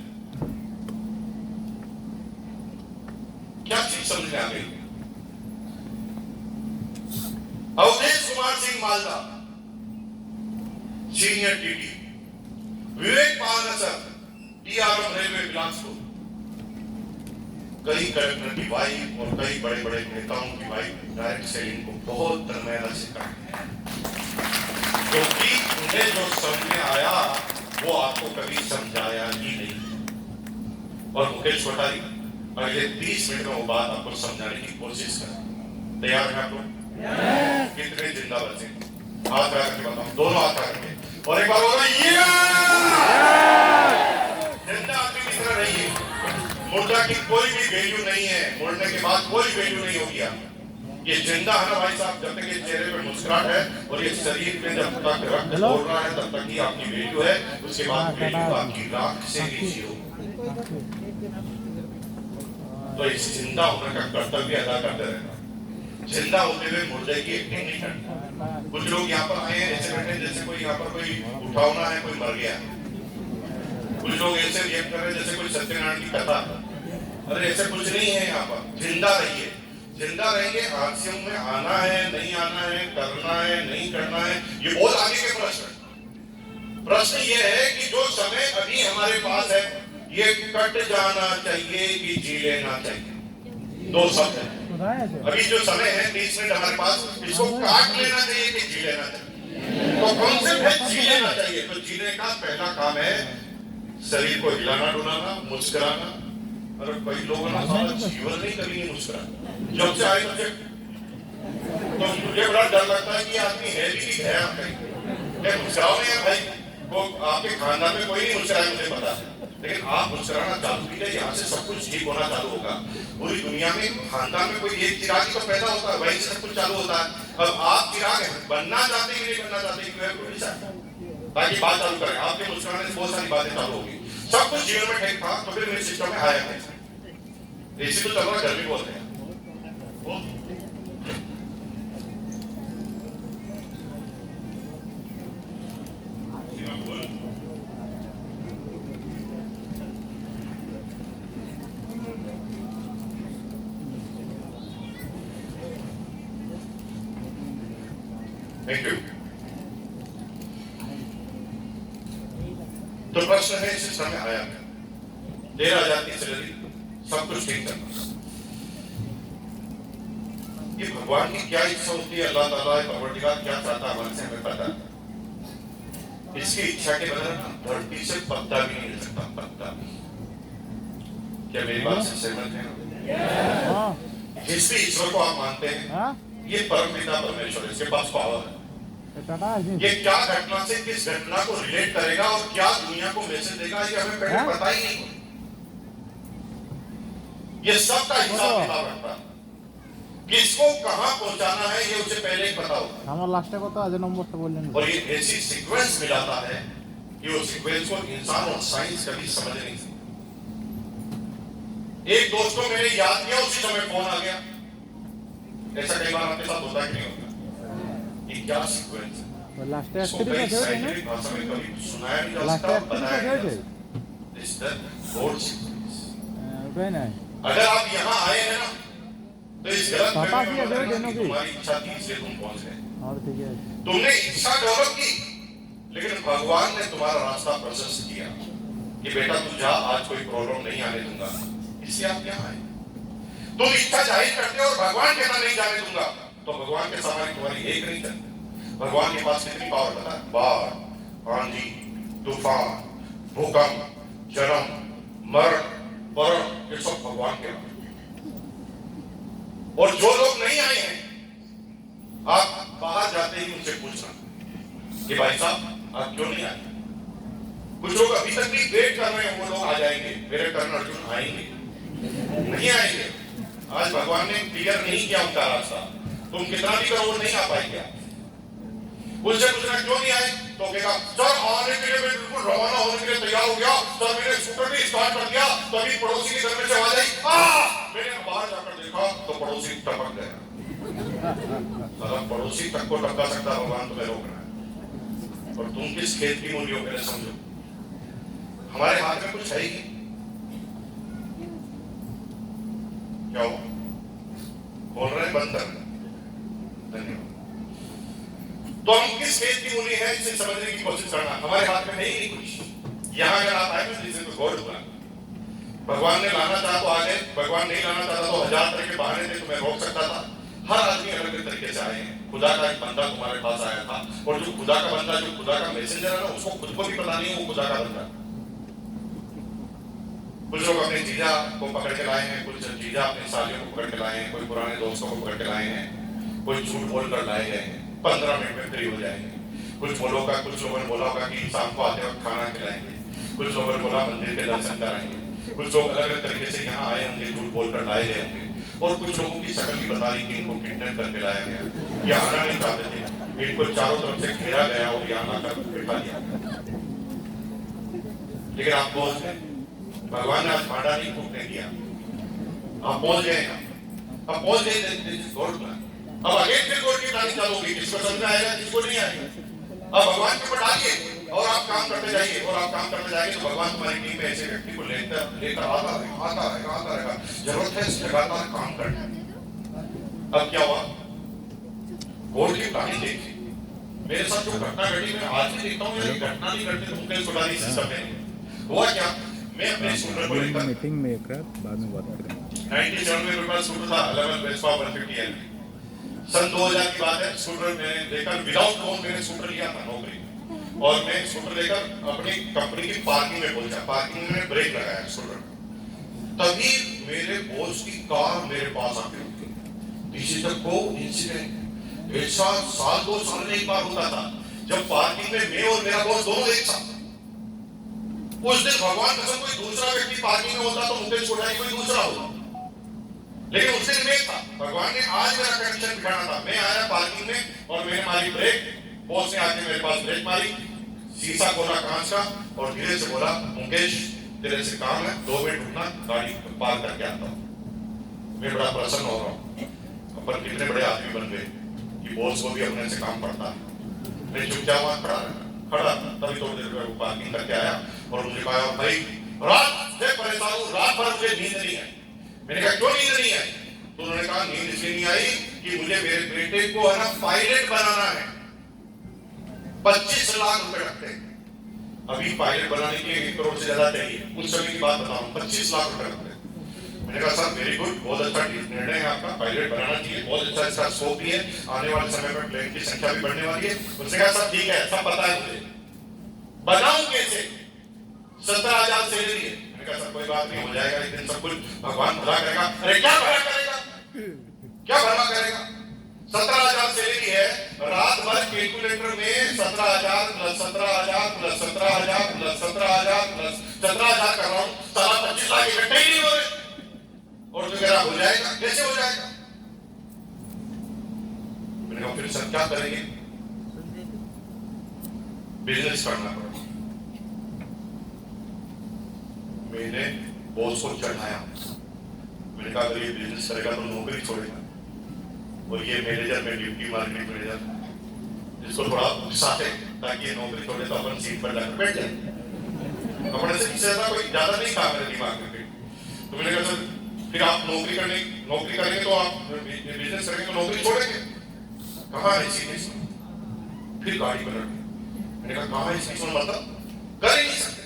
क्या चीज समझ में आ गई? अवधेश कुमार सिंह मालदा सीनियर टीटी, विवेक पाल नसर टीआरएम रेलवे बिलासपुर, कई कलेक्टर की वाइफ और कई बड़े बड़े नेताओं की वाइफ डायरेक्ट सेलिंग को बहुत तन्मयता से करते हैं, क्योंकि उन्हें जो समझ में आया वो आपको कभी समझाया ही नहीं। और मुकेश कोठारी अगले 30 मिनट में वो बात आपको समझाने की कोशिश करें। तैयार हैं आप लोग? कितने जिंदा बचे? हाथ रख के बताओ, दोनों हाथ रख के, और एक बार बोलो जिंदा आदमी की तरह रहिए। मुर्दा की कोई भी वैल्यू नहीं है, मुड़ने के बाद कोई वैल्यू नहीं होगी। ये जिंदा है ना भाई साहब, जब तक ये चेहरे पे मुस्कुराहट है और ये शरीर में जब तक रक्त दौड़ रहा है तब तक ही आपकी वैल्यू है। उसके बाद वैल्यू आपकी राख से नीचे होगी। तो इस जिंदा होने का कर्तव्य अदा करते रहना। जिंदा होते हुए मुर्दे की एक्टिंग नहीं करनी। कुछ लोग यहाँ पर आए हैं ऐसे बैठे जैसे कोई यहाँ पर कोई उठावना है, कोई मर गया। कुछ लोग ऐसे रिएक्ट कर रहे हैं जैसे कोई सत्यनारायण की कथा। अरे ऐसे कुछ नहीं है यहाँ पर। जिंदा रहिए, जिंदा रहेंगे। आरसीएम में आना है नहीं आना है, करना है नहीं करना है, ये बहुत आगे के प्रश्न। प्रश्न ये है कि जो समय अभी हमारे पास है ये कट जाना चाहिए कि जी लेना चाहिए। 2 शब्द है। अभी जो समय है 30 मिनट हमारे पास, इसको काट लेना चाहिए कि जी लेना चाहिए। तो कॉन्सेप्ट है जी लेना चाहिए। तो जीने का पहला काम है शरीर को हिलाना डुलाना, मुस्कुराना। और कई लोगों ने सारा जीवन नहीं कभी नहीं मुस्कुराया जब से आए तब से। तो मुझे बड़ा डर लगता है कि आदमी है भी कि है कहीं मुस्कुराओ नहीं है भाई। वो आपके खानदान में कोई नहीं मुस्कुराया मुझे पता है, लेकिन आप मुस्कुराना चालू कीजिए, यहाँ से सब कुछ ठीक होना चालू होगा। पूरी दुनिया में खानदान में कोई एक चिराग तो पैदा होता है, वहीं से सब कुछ चालू होता है। अब आप चिराग बनना चाहते हैं कि नहीं बनना चाहते, ताकि बात चालू करें। आपके मुस्कुराने से बहुत सारी बातें चालू होगी। सब कुछ जीवन में ठीक था तो फिर मेरे सिस्टम में आया कैसे? एसी तो चल रहा, गर्मी बोलते हैं। Thank you. तो प्रश्न है सिस्टम में आया क्या? 13,000 की सैलरी, सब कुछ ठीक चल रहा। ये भगवान की क्या इच्छा होती है, अल्लाह ताला परवरदिगार क्या चाहता है हमारे से हमें पता है। इसकी इच्छा के बगैर धरती से पत्ता भी नहीं हिल सकता, पत्ता भी। क्या मेरी बात से सहमत है? जिस भी ईश्वर को आप मानते हैं, ये परमपिता परमेश्वर, इसके पास पावर है। ये क्या घटना से किस घटना को रिलेट करेगा और क्या दुनिया को मैसेज देगा, ये हमें पहले पता ही नहीं। ये सब का हिसाब किताब रखता है, किसको कहां पहुंचाना है ये उसे पहले ही पता होता है। আমার লাস্টে কথা আজ নম্বরটা বললেন। और ये ऐसी सीक्वेंस मिलाता है कि वो सीक्वेंस को इंसान और साइंस कभी समझ नहीं सकते। एक दोस्त को मैंने याद किया, उसी समय फोन आ गया। ऐसा कई बार आपके साथ होता कि नहीं होता? ये क्या सीक्वेंस है? লাস্টে इसको একটু कई আছে ওই साइंटिफिक भाषा में कभी सुनाया नहीं जा লাস্টে सकता, একটু बताया আছে नहीं ওই जा सकता। This is the fourth sequence। ওই না अगर आप यहाँ आए हैं ना, तो इस गलत पापा फहमी की में अगर मत रहना दोनों कि की। तुम्हारी इच्छा थी इसलिए तुम पहुंच गए। और ठीक है। तुमने इच्छा डेवलप की, लेकिन भगवान ने तुम्हारा रास्ता प्रशस्त किया कि बेटा तू जा, आज कोई प्रॉब्लम नहीं आने दूंगा, इसलिए आप यहाँ आए। तुम इच्छा जाहिर करते हो और भगवान कहना नहीं जाने दूंगा, तो भगवान के सामने तुम्हारी एक नहीं चलती। भगवान के पास कितनी पावर पता है? बाढ़, आंधी, तूफान, भूकंप, जन्म, मरण, मरण, ये सब भगवान के हाथ। और जो लोग नहीं आए हैं, आप बाहर जाते ही उनसे पूछना कि भाई साहब आप क्यों नहीं आए? कुछ लोग अभी तक भी वेट कर रहे हैं, वो लोग आ जाएंगे। मेरे कर्ण अर्जुन आएंगे, नहीं आएंगे। आज भगवान ने क्लियर नहीं किया उनका रास्ता, तुम कितना भी करो वो नहीं आ पाएंगे। उनसे पूछना क्यों नहीं आए, तो कहेगा सर आने के लिए मैं बिल्कुल रवाना होने के लिए तैयार हो गया, सर मैंने स्कूटर भी स्टार्ट कर दिया, तभी पड़ोसी के घर में से आवाज आई, मैंने बाहर जाकर देखा तो पड़ोसी टपक गया। मतलब पड़ोसी तक को टपका सकता भगवान तुम्हें रोक रहा है, और तुम किस खेत की मूली हो पहले समझो। हमारे हाथ में कुछ है ही क्या हो बोल रहे हैं, बंद कर। धन्यवाद। तो हम किस खेत की मूली है इसे समझने की कोशिश करना, हमारे हाथ में है ही नहीं कुछ। यहाँ अगर आप आए तो जिसे गौर हुआ, भगवान ने लाना चाहा तो आ गए, भगवान नहीं लाना चाहता तो 1000 तरह के बहाने थे, तुम्हें रोक सकता था। हर आदमी अलग अलग तरीके से आए हैं। खुदा का एक बंदा तुम्हारे पास आया था, और जो खुदा का बंदा, जो खुदा का मैसेंजर है ना, उसको खुद को भी पता नहीं है वो खुदा का बंदा। कुछ लोग अपने जीजा को पकड़ के लाए हैं, कुछ जीजा अपने सालियों को पकड़ के लाए हैं, कोई पुराने दोस्तों को पकड़ के लाए हैं, कोई झूठ बोल कर लाए गए हैं। 15 मिनट में फ्री हो जाएंगे। कुछ लोगों ने बोला होगा कि शाम को आते वक्त खाना खिलाएंगे, कुछ लोगों ने बोला मंदिर के दर्शन कराएंगे, कुछ लोग अलग अलग तरीके से यहाँ आए होंगे, झूठ बोलकर लाए गए होंगे, और कुछ लोगों की शक्ल भी बता रही कि इनको किडनैप करके लाया गया, या आना नहीं चाहते थे, इनको चारों तरफ से घेरा गया और यहाँ आकर बिठा दिया। लेकिन आप पहुंच गए, भगवान ने आज भांडा नहीं फूकने दिया, आप पहुंच गए। अब पहुंच गए, अब आगे फिर कोर्ट की कहानी चालू होगी, किसको समझ में आएगा, किसको नहीं आएगा। अब भगवान के ऊपर डालिए और आप काम करते जाइए, और आप काम करते जाएंगे तो भगवान तुम्हारी टीम में ऐसे व्यक्ति को लेकर आता रहेगा। जरूरत है लगातार काम करना। अब क्या हुआ, कोर्ट की कहानी देखी, मेरे साथ जो घटना घटी, मैं आज ही देखता हूँ, ये घटना नहीं घटती तो मुझे सुधारी सिस्टम में हुआ क्या। मैं अपने स्कूटर को लेकर मीटिंग में एक बाद में बात करेंगे। 97 में मेरे पास स्कूटर था 11 वेस्पा 150 एल। सन 2000 की बात है, स्कूटर मैंने लेकर विदाउट लोन मैंने स्कूटर लिया था नौकरी, और मैं स्कूटर लेकर अपनी कंपनी की पार्किंग में पहुंचा। पार्किंग में ब्रेक लगाया स्कूटर, तभी मेरे बॉस की कार मेरे पास आके रुकी। दिस इज द को इंसिडेंट। ऐसा साल 2 साल में एक बार होता था जब पार्किंग में मैं और मेरा बॉस दोनों एक साथ। उस दिन भगवान कसम कोई दूसरा व्यक्ति पार्किंग में होता तो मुकेश कोठारी कोई दूसरा होता, लेकिन उस दिन मैं था। भगवान ने आज मेरा कंडीशन बिठाना था। मैं आया पार्किंग में और मैंने मारी ब्रेक। बॉस ने आके मेरे पास ब्रेक मारी, शीशा खोला कांच का और धीरे से बोला, मुकेश तेरे से काम है, 2 मिनट रुकना, गाड़ी पार्क करके आता हूँ। मैं बड़ा प्रसन्न हो रहा हूँ, अपन कितने बड़े आदमी बन गए कि बॉस को भी अपने से काम पड़ता है। मैं चुपचाप वहां खड़ा तभी थोड़ी देर में पार्किंग करके आया और मुझे कहा, भाई रात से परेशान हूँ, रात भर मुझे नींद नहीं आई। मैंने कहा क्यों नींद नहीं आई? तो उन्होंने कहा नींद इसलिए नहीं आई कि मुझे मेरे बेटे को है ना पायलट बनाना है, 25 लाख रुपए लगते हैं। अभी पायलट बनाने के लिए 1 करोड़ से ज्यादा चाहिए। उस समय की बात बताऊं, 25 लाख रुपए लगते हैं। मैंने कहा सर वेरी गुड, बहुत अच्छा निर्णय है आपका, पायलट बनाना चाहिए, बहुत अच्छा इसका स्कोप भी है, आने वाले समय में प्लेन की संख्या भी बढ़ने वाली है। उसने कहा सर ठीक है, सब पता है मुझे, बनाऊं कैसे? 17,000 सैलरी है। मैंने कहा सर कोई बात नहीं, हो जाएगा एक दिन, सब कुछ भगवान भला करेगा। अरे क्या भला करेगा, क्या भला करेगा? 17,000 सैलरी है, रात भर कैलकुलेटर में 17,000 प्लस 17,000 प्लस 17,000 प्लस 17,000 प्लस 17,000 कर रहा हूं, साला 25 लाख इकट्ठे ही नहीं हो रहे। और तो मेरा हो जाएगा, कैसे हो जाएगा? मैंने कहा फिर सर क्या करेंगे? बिजनेस करना पड़ा। मैंने बॉस को चढ़ाया, मैंने कहा अगर ये बिजनेस करेगा तो नौकरी छोड़ेगा। और ये मैनेजर में डिप्टी मार्केट मैनेजर जिसको थोड़ा उकसाते ताकि ये नौकरी छोड़े तो अपन सीट पर जाकर बैठ जाए। अपने से किसी ज्यादा कोई ज्यादा नहीं था मेरे दिमाग में। तो मैंने कहा सर फिर आप नौकरी करेंगे तो आप बिजनेस करेंगे तो नौकरी छोड़ेंगे? कहाँ है सीरीज? फिर गाड़ी पलट गई। मैंने कहा कहाँ है सीरीज? मतलब कर ही नहीं सकते,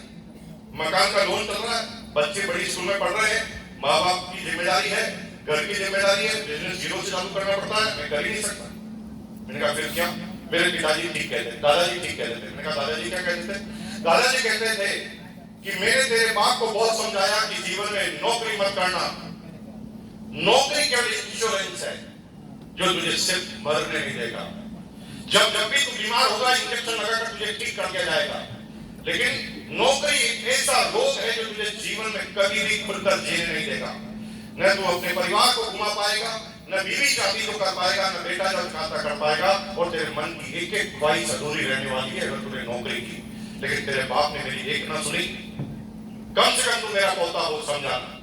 मकान का लोन चल रहा है, बच्चे बड़ी स्कूल में पढ़ रहे हैं, माँ बाप की जिम्मेदारी है, घर की जिम्मेदारी है, बिजनेस जीरो से चालू करना पड़ता है, मैं कर ही नहीं सकता। मैंने कहा फिर क्या? मेरे पिताजी ठीक कहते, दादाजी ठीक कहते थे। मैंने कहा दादाजी क्या कहते थे? दादाजी कहते थे कि मैंने तेरे बाप को बहुत समझाया कि जीवन में नौकरी मत करना, नौकरी केवल इंश्योरेंस है जो तुझे सिर्फ मरने नहीं देगा। जब भी तू बीमार होगा इंजेक्शन लगाकर तुझे ठीक कर दिया जाएगा, लेकिन नौकरी एक ऐसा रोग है जो तुझे जीवन में कभी भी खुलकर जीने नहीं देगा। न तू अपने परिवार को घुमा पाएगा, न बीवी शादी तो कर पाएगा, न बेटा चाहता कर पाएगा, और तेरे मन की एक एक ख्वाहिश अधूरी रहने वाली है अगर तूने नौकरी की। लेकिन तेरे बाप ने मेरी एक ना सुनी। कम से कम तू मेरा पोता हो समझाना।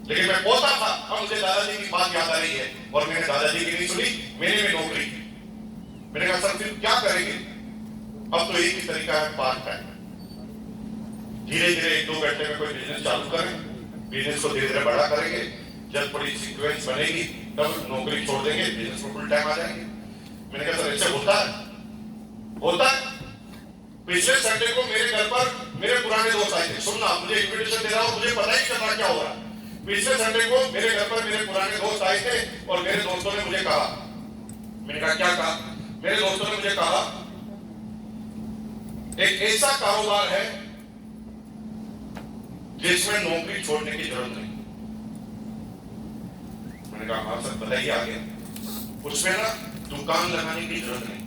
लेकिन मैं पोता था, अब मुझे दादाजी की बात याद आ रही है और मैंने दादाजी की नहीं सुनी, मैंने भी नौकरी की। मैंने कहा सर फिर क्या करेंगे? अब तो एक ही तरीका है, पार्ट टाइम। धीरे धीरे 1-2 घंटे में कोई बिजनेस चालू करें, बिजनेस को धीरे धीरे बड़ा करेंगे, जब बड़ी सीक्वेंस बनेगी तब नौकरी छोड़ देंगे, बिजनेस में फुल टाइम आ जाएंगे। मैंने कहा सर ऐसे होता है? होता है। पिछले संडे को मेरे घर पर मेरे पुराने दोस्त आए थे। सुनना, मुझे इन्विटेशन दे रहा हूं, मुझे पता ही चल रहा क्या हो रहा है। पिछले संडे को मेरे घर पर मेरे पुराने दोस्त आए थे और मेरे दोस्तों ने मुझे कहा, मैंने कहा क्या कहा? मेरे दोस्तों ने मुझे कहा एक ऐसा कारोबार है जिसमें नौकरी छोड़ने की जरूरत नहीं। मैंने कहा हाँ सर बताइए आगे। उसमें ना दुकान लगाने की जरूरत नहीं,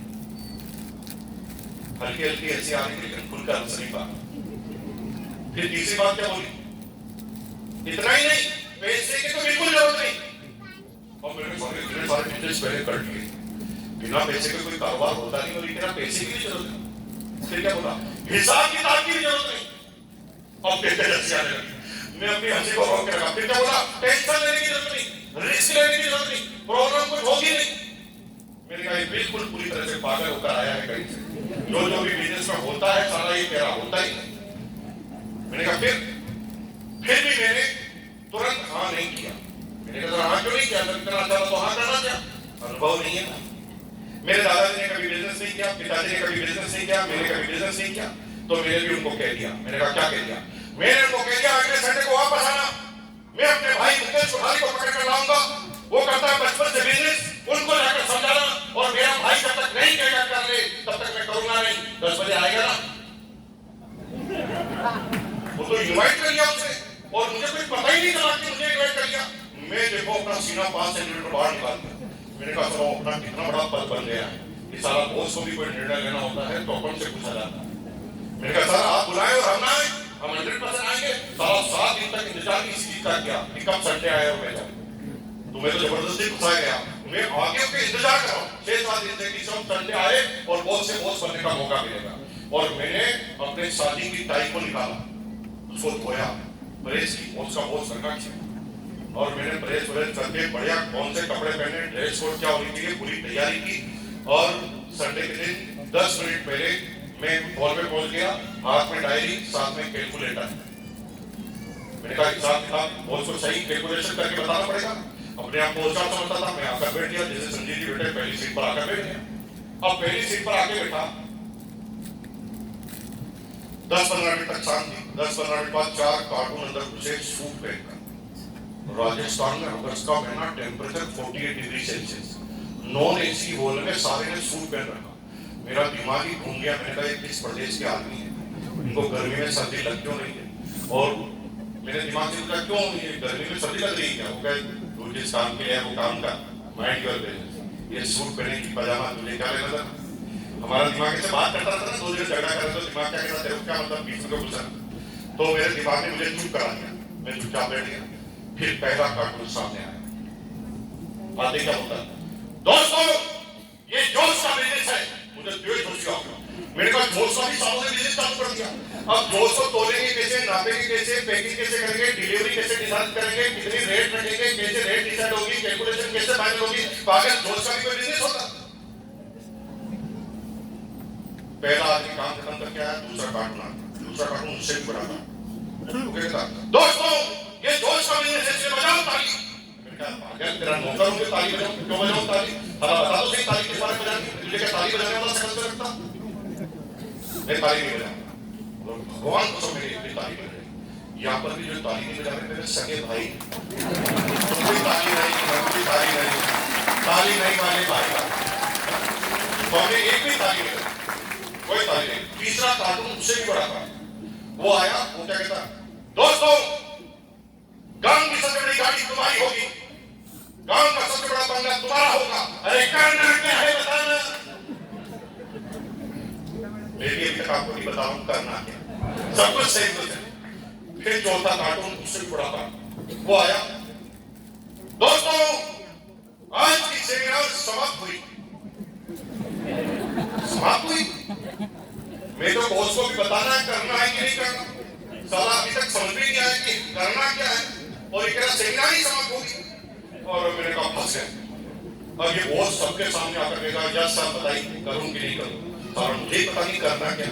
हल्की हल्की ऐसी आ रही लेकिन खुलकर हंस नहीं पा। फिर तीसरी बात क्या बोली? इतना ही नहीं, पैसे की तो बिल्कुल जरूरत नहीं। और मैंने इतने सारे बिजनेस पहले कर लिए, बिना पैसे के कोई कारोबार होता नहीं, और इतना पैसे की भी जरूरत नहीं। फिर क्या बोला? हिसाब किताब की भी जरूरत नहीं। अब कहते हंसी आने लगी, मैं अपनी हंसी को रोक के रखा। फिर क्या बोला? टेंशन लेने की जरूरत नहीं, रिस्क लेने की जरूरत नहीं, प्रॉब्लम कुछ होगी नहीं। मैंने कहा बिल्कुल पूरी तरह से पागल होकर आया है कहीं से। जो भी बिजनेस में होता है सारा ये मेरा होता ही। मैंने कहा फिर भी मैंने तुरंत हाँ नहीं किया। मैंने कहा हाँ क्यों नहीं किया? करना चाहता तो हाँ करना क्या? अनुभव नहीं है। मेरे दादाजी ने कभी बिजनेस नहीं किया, पिताजी ने कभी बिजनेस नहीं किया, मैंने कभी बिजनेस नहीं किया, तो मैंने भी उनको कह दिया। मैंने कहा क्या कह दिया? मैंने उनको कह दिया अगले संडे को वापस आना, मैं अपने भाई मुकेश कोठारी को पकड़ कर लाऊंगा, वो करता है बचपन से बिजनेस, उनको जाकर समझाना, और मेरा भाई जब तक नहीं कहेगा कर ले तब तक मैं करूंगा नहीं। 10 बजे आएगा ना, वो तो इनवाइट कर लिया उसे, और मुझे कुछ पता ही नहीं चला कि मुझे इनवाइट कर लिया। मैं देखो अपना सीना 5 सेंटीमीटर बाहर निकाल दिया। मैंने कहा चलो अपना कितना बड़ा पद बन गया है, ये सारा बॉस को भी कोई निर्णय लेना होता है तो अपन से पूछा जाता है। मैंने कहा सर आप बुलाए और हम ना आए, हम 100% आएंगे। सारा 7 दिन तक इंतजार इस चीज का किया कि कब संडे आए और मैं जाऊँ। तुम्हें तो जबरदस्ती घुसाया गया, मैं आगे के इंतजार कर रहा हूँ 6-7 दिन से कि सब संडे आए और बॉस से बॉस बनने का मौका मिलेगा। और मैंने अपने शादी की टाई को निकाला, उसको धोया, प्रेस की, उसका बहुत सरका किया, और मैंने प्रेस करके बढ़िया कौन से कपड़े पहने, ड्रेस कोड क्या होनी चाहिए, पूरी तैयारी की। और संडे के दिन 10 मिनट पहले मैं हॉल में पहुंच गया, हाथ में डायरी, साथ में कैलकुलेटर। मैंने कहा हिसाब किताब बहुत कुछ सही कैलकुलेशन करके बताना पड़ेगा। अपने आप को होशियार समझता था, मैं आकर बैठ गया, जैसे संजीव जी बैठे पहली सीट पर आकर बैठ गया। अब पहली सीट पर आके बैठा, 10-15 मिनट तक शांति। 10-15 मिनट बाद 4 कार्टून अंदर घुसे सूट पहनकर। राजस्थान में अगस्त का महीना, temperature 48 degree Celsius, non AC hall में सारे ने सूट पहन रखा। मेरा दिमाग ही घूम गया। मैंने कहा किस प्रदेश के आदमी है, इनको गर्मी में सर्दी लग क्यों रही है। और मेरे दिमाग से पूछा क्यों ये गर्मी में सर्दी लग रही है क्या, वो कहे तू जिस काम के लिए वो काम का माइंड योर बिजनेस, ये सूट पहने की पजामा तुझे क्या लेना था। हमारा दिमाग से बात करता था ना, 2 दिन झगड़ा कर तो दिमाग क्या कहता तेरे क्या मतलब, बीच में पूछा तो मेरे दिमाग ने मुझे चुप करा दिया। मैं चुपचाप बैठ गया। फिर पहला कार्टून सामने आया, बातें क्या होता है दोस्तों, ये जोश का बिजनेस है। मुझे द्वेष हो चुका, मैंने कहा जोश का भी सालों से बिजनेस चालू कर दिया। अब जोश को तोलेंगे कैसे, नापेंगे कैसे, पैकिंग कैसे करेंगे, डिलीवरी कैसे डिसाइड करेंगे, कितनी रेट रखेंगे, कैसे रेट डिसाइड होगी, कैलकुलेशन कैसे फाइनल होगी, तो आगे जोश का भी कोई बिजनेस होता। पहला आदमी काम खत्म करके आया, दूसरा कार्टून आता, दूसरा कार्टून उससे भी बड़ा था। दोस्तों ये जोश का बिजनेस है, इसलिए बजाओ ताली। अगर तेरा नौकर होंगे ताली बजाओ, क्यों बजाओ ताली, बता दो सही ताली किस बारे में बजानी, तुझे क्या ताली बजाने वाला शकल से रखता। मैं ताली नहीं बजाऊंगा, भगवान को मेरी इतनी ताली बजाई। यहाँ पर भी जो ताली नहीं बजा रहे मेरे सगे भाई, कोई ताली नहीं, कोई ताली नहीं, ताली नहीं वाले भाई का तो हमें एक भी ताली नहीं, कोई ताली नहीं। तीसरा कार्टून उससे भी बड़ा था, वो आया, वो क्या कहता, दोस्तों गांव की सबसे बड़ी गाड़ी तुम्हारी होगी, गांव का सबसे बड़ा बंगला तुम्हारा होगा। अरे करना क्या है बताना। मैं भी अभी तक आपको नहीं बता रहा हूं करना क्या, सब कुछ सही कुछ है। फिर चौथा कार्टून उससे भी बड़ा था, वो आया, दोस्तों आज की सेमिनार समाप्त हुई। समाप्त हुई, मैं तो बॉस को भी बताना है करना है कि नहीं करना। साला अभी तक समझ भी नहीं आया कि करना क्या है, और एक सेमिनार ही समाप्त होगी। और मैंने कहा फंस गया। अब ये बॉस सबके सामने आकर कहेगा यस सर बताइए करूं कि नहीं करूं, और मुझे पता नहीं करना क्या।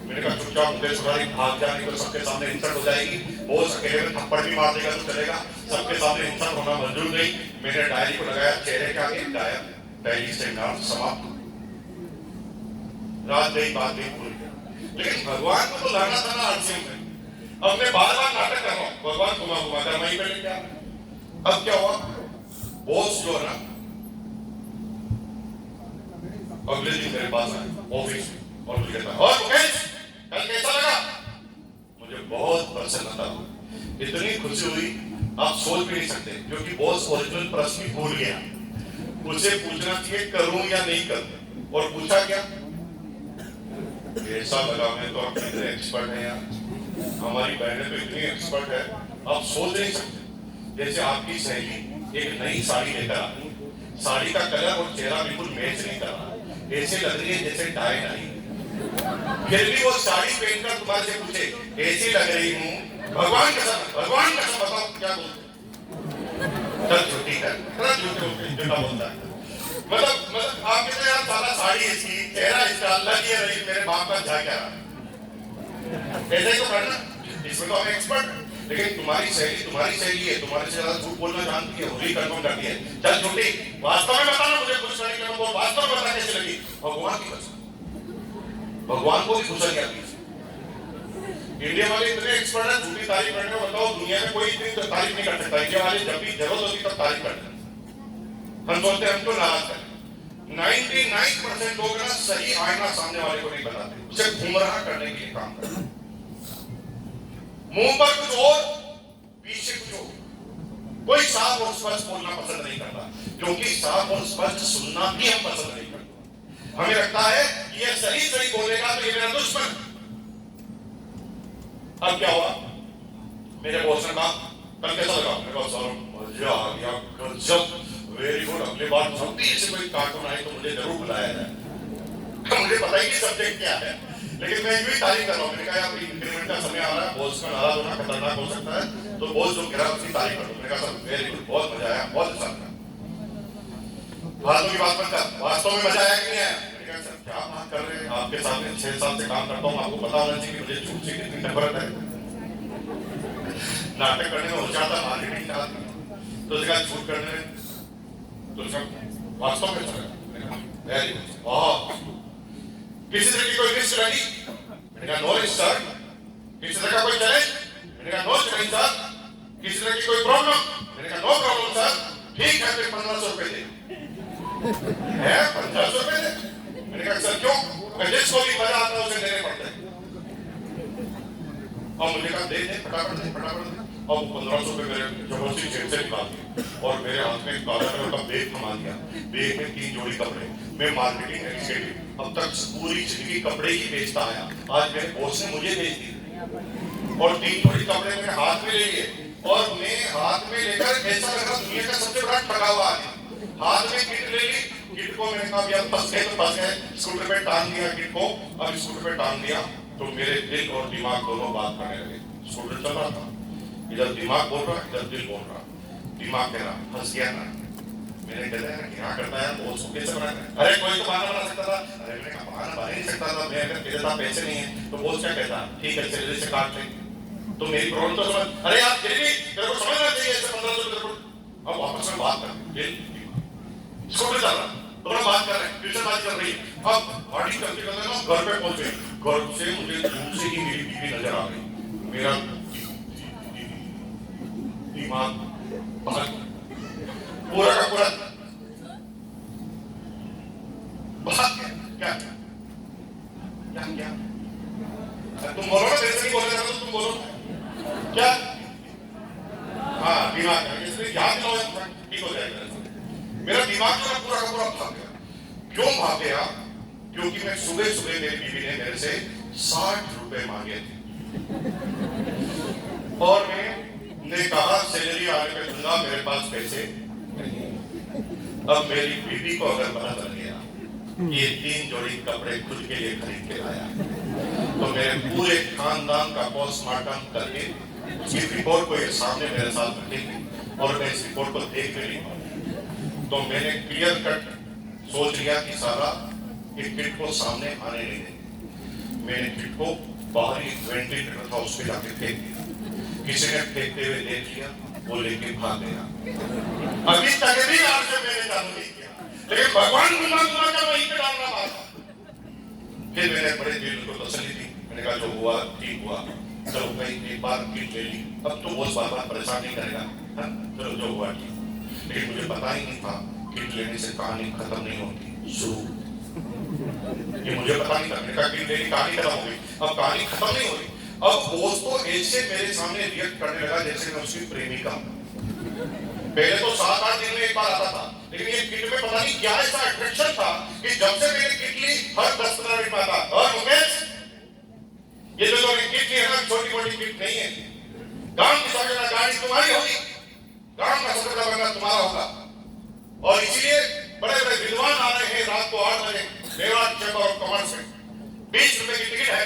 मैंने कहा चुपचाप मुझे सुधारी भाग जा, नहीं तो सबके सामने इंसल्ट हो जाएगी। बॉस अकेले में थप्पड़ भी मार देगा तो चलेगा, सबके सामने इंसल्ट होना मंजूर नहीं। मैंने डायरी को लगाया चेहरे के आगे, गायब, पहली सेमिनार समाप्त। रात गई बात नहीं भूल गया, लेकिन भगवान को तो लाना था ना अर्जिंग में। अब मैं बार-बार नाटक कर रहा हूं, भगवान घुमा कर वहीं पे ले गया। अब क्या हुआ, बॉस जो है ना अगले दिन मेरे पास आया ऑफिस में और मुझे कहता और मुकेश कल कैसा लगा। मुझे बहुत प्रसन्नता हुई, इतनी खुशी हुई आप सोच भी नहीं सकते, क्योंकि बॉस ओरिजिनल प्रश्न ही भूल गया। मुझे पूछना चाहिए करूं या नहीं करूं, और पूछा क्या, कैसा लगा। मैं तो अपने एक्सपर्ट है यार, हमारी बहनें तो इतनी एक्सपर्ट है आप सोच नहीं सकते। जैसे आपकी सहेली एक नई साड़ी लेकर आती, साड़ी का कलर और चेहरा बिल्कुल मैच नहीं कर रहा, ऐसे लग रही है जैसे टाई नहीं, फिर भी वो साड़ी पहनकर तुम्हारे से पूछे ऐसी लग रही हूँ, भगवान कसम बताओ क्या बोलते। चल झूठी है, झूठा बोलता है। मतलब आप कहते यार सारा साड़ी इसकी, चेहरा इसका, अल्लाह की रही, मेरे बाप का जा क्या रहा, ऐसे तो करना, इसमें तो हम एक्सपर्ट। लेकिन तुम्हारी सहेली है, तुम्हारे से ज्यादा झूठ बोलना जानती है, वही कंफर्म करती है। चल झूठी, वास्तव में बताना मुझे खुश करने के लिए, वास्तव में बता कैसे लगी। भगवान की कसम, भगवान को भी खुश किया। इंडिया वाले इतने एक्सपर्ट हैं झूठी तारीफ करने में, बताओ दुनिया में कोई इतनी तारीफ नहीं कर सकता। इंडिया वाले जब भी जरूरत होती तब तारीफ करते हैं, हम बोलते हैं हमको नाराज करें। 99% लोग ना सही आईना सामने वाले को नहीं बताते, उसे गुमराह करने के लिए काम करते हैं। मुंह पर कुछ और पीछे कुछ और। कोई साफ और स्पष्ट बोलना पसंद नहीं करता, क्योंकि साफ और स्पष्ट सुनना भी हम पसंद नहीं करते। हमें लगता है कि ये सही सही बोलेगा तो ये मेरा दुश्मन। अब क्या हुआ, मेरे बॉस ने कहा कल कैसा लगा, मेरे को सर मजा आ गया, गजब, वेरी गुड, अगली बार जब भी ऐसे कोई कार्टून आए तो मुझे जरूर बुलाया जाए। मुझे पता ही नहीं सब्जेक्ट क्या है, लेकिन मैं यूं ही तारीफ कर रहा हूँ। मैंने कहा यार इंक्रीमेंट का समय आ रहा है, बॉस का नाराज होना खतरनाक हो सकता है, तो बॉस जो गिरा उसकी तारीफ कर दो। मैंने कहा सर वेरी गुड, बहुत मजा आया, बहुत अच्छा लगा। फालतू की बात मत कर, वास्तव में मजा आया कि नहीं आया? मैंने कहा सर क्या बात कर रहे हैं, आपके सामने 6 साल से काम करता हूँ, आपको पता होना चाहिए कि मुझे झूठ से कितनी नफरत है। नाटक करने में हो जाता, मार्केटिंग का तो उसका झूठ करने में तो सब वास्तव में वेरी गुड। किसी तरह की कोई रिस्क रही? मैंने कहा नो रिस्क सर। किसी तरह का कोई चैलेंज? मैंने कहा नो चैलेंज सर। किसी तरह की कोई प्रॉब्लम? मैंने कहा नो प्रॉब्लम सर। ठीक है, फिर 1500 रुपए दे। है 1500 रुपए दे? मैंने कहा सर क्यों? जिसको भी मजा आता है उसे देने पड़ते हैं। और मुझे कहा दे फटाफट दे, फटाफट दे। और 1500 रुपए मेरे जबरदस्ती जेब से निकाल दिए और मेरे हाथ में काला कलर का बैग थमा दिया। बैग में 3 जोड़ी कपड़े। मैं मार्केटिंग एग्जीक्यूटिव, अब तक पूरी जिंदगी कपड़े ही बेचता आया, आज मेरे बॉस ने मुझे बेच दिए और 3 जोड़ी कपड़े मेरे हाथ में ले लिए और मैं हाथ में लेकर ऐसा लगा दुनिया का सबसे बड़ा ठगावा आदमी। हाथ में किट ले ली, किट को मैंने कहा यार फंस गए तो फंस गए, स्कूटर पे टांग दिया किट को। अब स्कूटर पे टांग दिया तो मेरे दिल और दिमाग दोनों बात करने लगे। स्कूटर चल रहा था, इधर दिमाग बोल रहा, इधर दिल बोल रहा। दिमाग कह रहा फंस गया ना। मैंने कहा क्या करता है बॉस को कैसे बनाया? अरे कोई तो बहाना बना सकता था। अरे मैंने कहा बहाना बना नहीं सकता था, मैं अगर मेरे पास पैसे नहीं है तो बॉस क्या कहता, ठीक है सैलरी से काट ले। तो मेरी प्रॉब्लम तो समझ, अरे यार फिर भी मेरे को समझना चाहिए ऐसे 1500 रुपए को। अब वापस में बात कर, स्कूटर चल रहा, दोनों बात कर रहे हैं, ट्यूशन बात चल रही है। अब गाड़ी चलते चलते ना घर पे पहुंचे, घर से मुझे दूर से ही मेरी बीवी नजर आ गई। मेरा दिमाग पूरा का पूरा बात क्या क्या क्या तुम बोलो ना, मेरे से नहीं बोले तो तुम बोलो क्या? हाँ दिमाग है, इसलिए याद दिलाओ, ठीक हो जाएगा। मेरा दिमाग जो है पूरा का पूरा भाग गया। क्यों भाग गया? क्योंकि मैं सुबह सुबह मेरी बीवी ने मेरे से 60 रुपए मांगे थे और मैंने कहा सैलरी आने पे दूंगा, मेरे पास पैसे नहीं। अब मेरी बीवी को अगर पता चल गया ये 3 जोड़ी कपड़े खुद के लिए खरीद के लाया तो मेरे पूरे खानदान का पोस्टमार्टम करके उसकी रिपोर्ट को ये सामने मेरे साथ रखेंगे और मैं इस रिपोर्ट को देख भी नहीं पाऊंगा। तो मैंने क्लियर कट सोच लिया कि सारा इस किट को सामने आने नहीं देंगे। मैंने किट को बाहरी वेंटिलेटर था उसमें जाके फेंक दिया। किसी ने फेंकते हुए देख लिया, वो लेके भाग गया। अभी तक भी आज से मैंने चालू नहीं किया, लेकिन भगवान गुना गुना का वहीं पे डालना मारा। फिर मैंने बड़े दिल को तसल्ली दी, मैंने कहा जो हुआ ठीक हुआ, चलो भाई एक बार किट ले ली, अब तो बहुत बार परेशान नहीं करेगा, चलो जो हुआ ठीक। लेकिन मुझे पता ही नहीं था किट लेने से कहानी खत्म नहीं होती, शुरू। ये मुझे पता नहीं था। मैंने कहा किट लेनी कहानी खत्म हो गई, अब कहानी खत्म नहीं हो रही। अब बोस तो ऐसे मेरे सामने रिएक्ट करने लगा जैसे मैं उसकी प्रेमिका। पहले तो 7-8 दिन में एक बार आता था, लेकिन ये किट में पता नहीं क्या ऐसा अट्रैक्शन था कि जब से मैंने किट ली हर 10-15 मिनट में आता। और मुकेश ये जो किट ली है ना, छोटी मोटी किट नहीं है। गांव की सबसे गाड़ी तुम्हारी होगी, गांव का सबसे बड़ा बंगला तुम्हारा होगा। और इसीलिए बड़े बड़े विद्वान आ रहे हैं रात को 8 बजे मेवाड़ चैम्बर ऑफ कॉमर्स में। 20 रुपए की टिकट है,